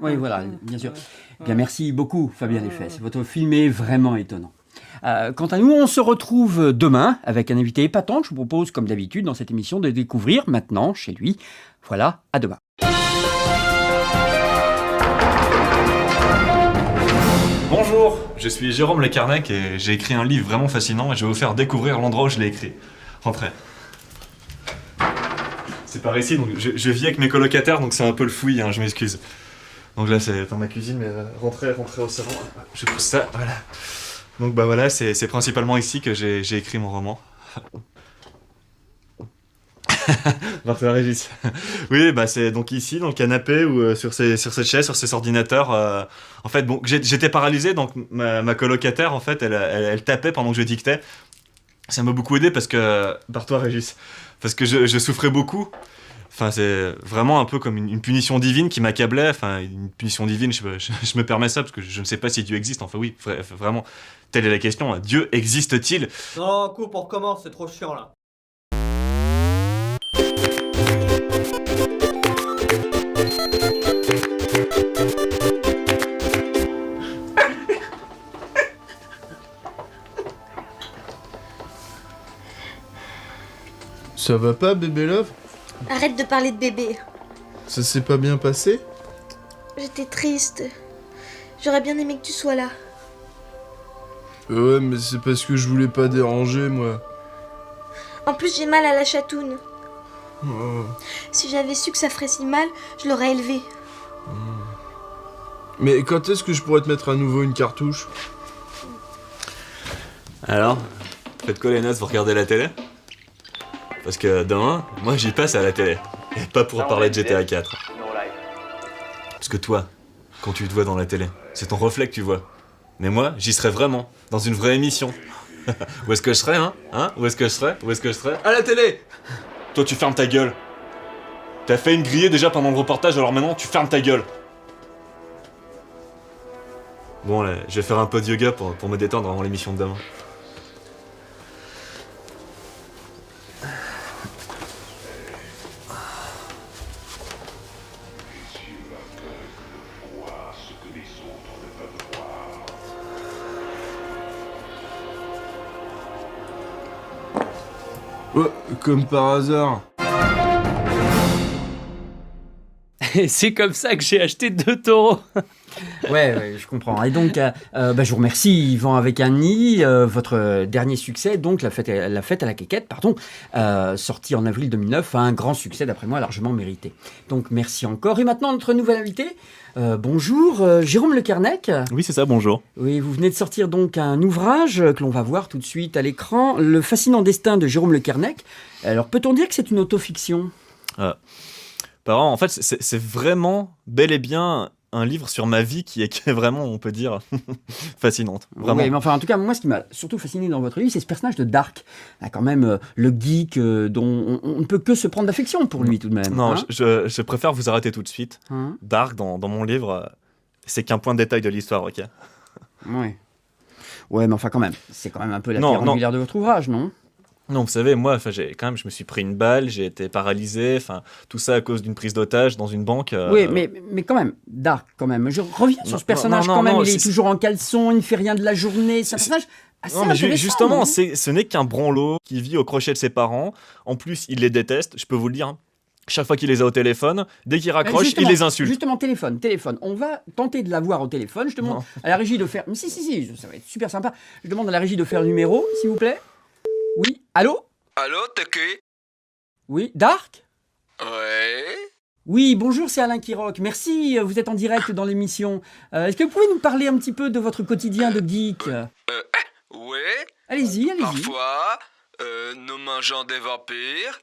Oui, voilà, bien sûr. Bien, merci beaucoup, Fabien Lefesse. Votre film est vraiment étonnant. Quant à nous, on se retrouve demain avec un invité épatant que je vous propose, comme d'habitude, dans cette émission, de découvrir maintenant chez lui. Voilà, à demain. Bonjour, je suis Jérôme Le Carnec et j'ai écrit un livre vraiment fascinant et je vais vous faire découvrir l'endroit où je l'ai écrit. Rentrez. C'est par ici, donc je vis avec mes colocataires, donc c'est un peu le fouillis, hein, je m'excuse. Donc là c'est dans ma cuisine, mais rentrez au salon. Je pousse ça, voilà. Donc bah voilà, c'est principalement ici que j'ai écrit mon roman. Parfait, Régis. Oui, bah c'est donc ici, dans le canapé, ou sur cette chaise, sur cet ordinateur. En fait, bon, j'étais paralysé, donc ma colocataire, en fait, elle tapait pendant que je dictais. Ça m'a beaucoup aidé parce que... Par toi, Régis. Parce que je souffrais beaucoup. Enfin, c'est vraiment un peu comme une punition divine qui m'accablait. Enfin, une punition divine, je me permets ça parce que je ne sais pas si Dieu existe. Enfin oui, vraiment, telle est la question. Dieu existe-t-il? Non, coupe, on recommence, c'est trop chiant là. Ça va pas, bébé Love? Arrête de parler de bébé. Ça s'est pas bien passé? J'étais triste. J'aurais bien aimé que tu sois là. Ouais, mais c'est parce que je voulais pas déranger, moi. En plus, j'ai mal à la chatoune. Oh. Si j'avais su que ça ferait si mal, je l'aurais élevée. Mais quand est-ce que je pourrais te mettre à nouveau une cartouche? Alors, faites quoi les nazes, vous regardez la télé? Parce que demain, moi j'y passe à la télé. Et pas pour parler de GTA 4. Parce que toi, quand tu te vois dans la télé, c'est ton reflet que tu vois. Mais moi, j'y serais vraiment, dans une vraie émission. Où est-ce que je serais, hein? Où est-ce que je serais? Où est-ce que je serais? À la télé! Toi, tu fermes ta gueule. T'as fait une grillée déjà pendant le reportage, alors maintenant, tu fermes ta gueule. Bon, là, je vais faire un peu de yoga pour me détendre avant l'émission de demain. Ouais, comme par hasard. Et c'est comme ça que j'ai acheté 2 taureaux. Ouais, je comprends. Et donc, je vous remercie, Yvan avec un nid. Votre dernier succès, donc, la fête à la quéquette, pardon, sorti en avril 2009, un grand succès, d'après moi, largement mérité. Donc, merci encore. Et maintenant, notre nouvel invité. Bonjour, Jérôme Le Carnec. Oui, c'est ça, bonjour. Oui, vous venez de sortir donc un ouvrage que l'on va voir tout de suite à l'écran, Le fascinant destin de Jérôme Le Carnec. Alors, peut-on dire que c'est une autofiction? En fait, c'est vraiment bel et bien un livre sur ma vie qui est vraiment, on peut dire, fascinante. Vraiment. Oui, mais enfin, en tout cas, moi, ce qui m'a surtout fasciné dans votre livre, c'est ce personnage de Dark. Là, quand même, le geek dont on ne peut que se prendre d'affection pour lui, tout de même. Non, hein je préfère vous arrêter tout de suite. Hein Dark, dans mon livre, c'est qu'un point de détail de l'histoire, ok? Oui. Ouais, mais enfin, quand même, c'est quand même un peu la pierre angulaire de votre ouvrage, non? Non, vous savez, moi, je me suis pris une balle, j'ai été paralysé, tout ça à cause d'une prise d'otage dans une banque. Oui, mais quand même, Dark, quand même. Je reviens sur ce personnage, quand même. Il est toujours en caleçon, il ne fait rien de la journée. C'est un personnage assez intéressant. Justement, non ce n'est qu'un branlot qui vit au crochet de ses parents. En plus, il les déteste, je peux vous le dire. Hein. Chaque fois qu'il les a au téléphone, dès qu'il raccroche, il les insulte. Justement, téléphone. On va tenter de l'avoir au téléphone. Je demande à la régie de faire... Si, ça va être super sympa. Je demande à la régie de faire le numéro, s'il vous plaît. Oui, allô? Allô, t'es qui? Oui, Dark? Ouais. Oui, bonjour, c'est Alain Kiroc. Merci, vous êtes en direct dans l'émission. Est-ce que vous pouvez nous parler un petit peu de votre quotidien de geek? Ouais. Allez-y. Parfois, nous mangeons des vampires.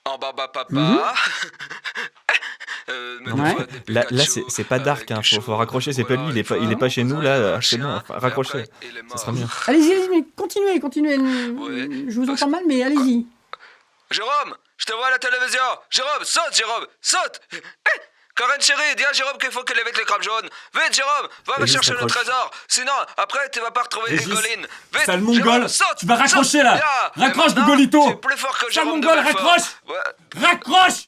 En baba papa. Là, c'est pas Dark, hein. Faut raccrocher, c'est pas lui, il est pas chez nous, là, chez nous, raccrochez, ça sera mieux. Allez-y, mais continuez. Ouais. Je vous entends mal, mais allez-y. Jérôme, je te vois à la télévision. Jérôme, saute, saute. Karen chérie, dis à Jérôme qu'il faut qu'elle évite les crabes jaunes. Vite Jérôme, va me Régis, chercher le raccroche. trésor. Sinon, après tu vas pas retrouver Régis, Égoline. Vite, sale mongol, Jérôme, saute, tu vas raccrocher, saute. là. Viens. Raccroche, Et maintenant, Gogolito. tu es plus fort que Sale Jérôme de mongol, Belfort. raccroche. Ouais. Raccroche.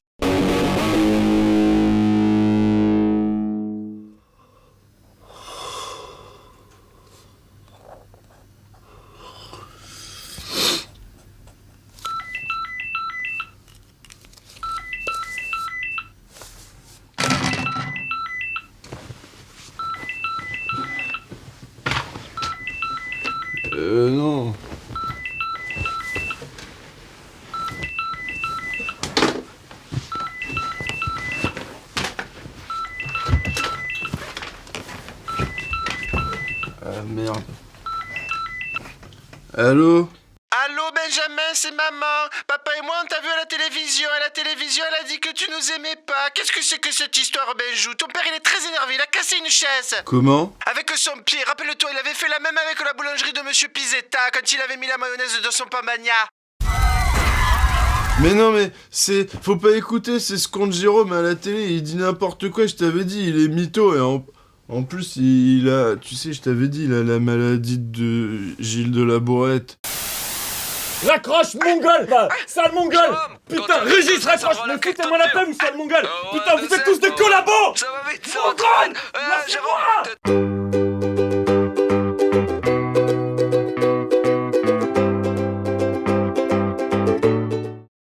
Non. Ah merde. Allô? Allô Benjamin, c'est maman. Papa et moi on t'a vu à la télévision. À la télévision elle a dit que tu nous aimais pas. Qu'est-ce que c'est que cette histoire Benjou? Ton père il est très énervé, il a cassé une chaise. Comment? Avec son pied, rappelle-toi, il avait fait la même avec la boulangerie de Monsieur Pizetta quand il avait mis la mayonnaise dans son pamagna. Mais non mais c'est... Faut pas écouter, c'est ce qu'on Jérôme à la télé, il dit n'importe quoi, je t'avais dit, il est mytho et en plus il a... Tu sais, je t'avais dit, il a la maladie de Gilles de la Bourrette. Raccroche, mongol, sale mongol. Jérôme, Putain, quand t'as Régis, fait ça, raccroche. ça Mais relâche foutez-moi la ton paix, vous sale mongol. ouais, Putain, vous je êtes sais, tous des bon. collabos. Ça va vite, ça Mongol. va. Jérôme,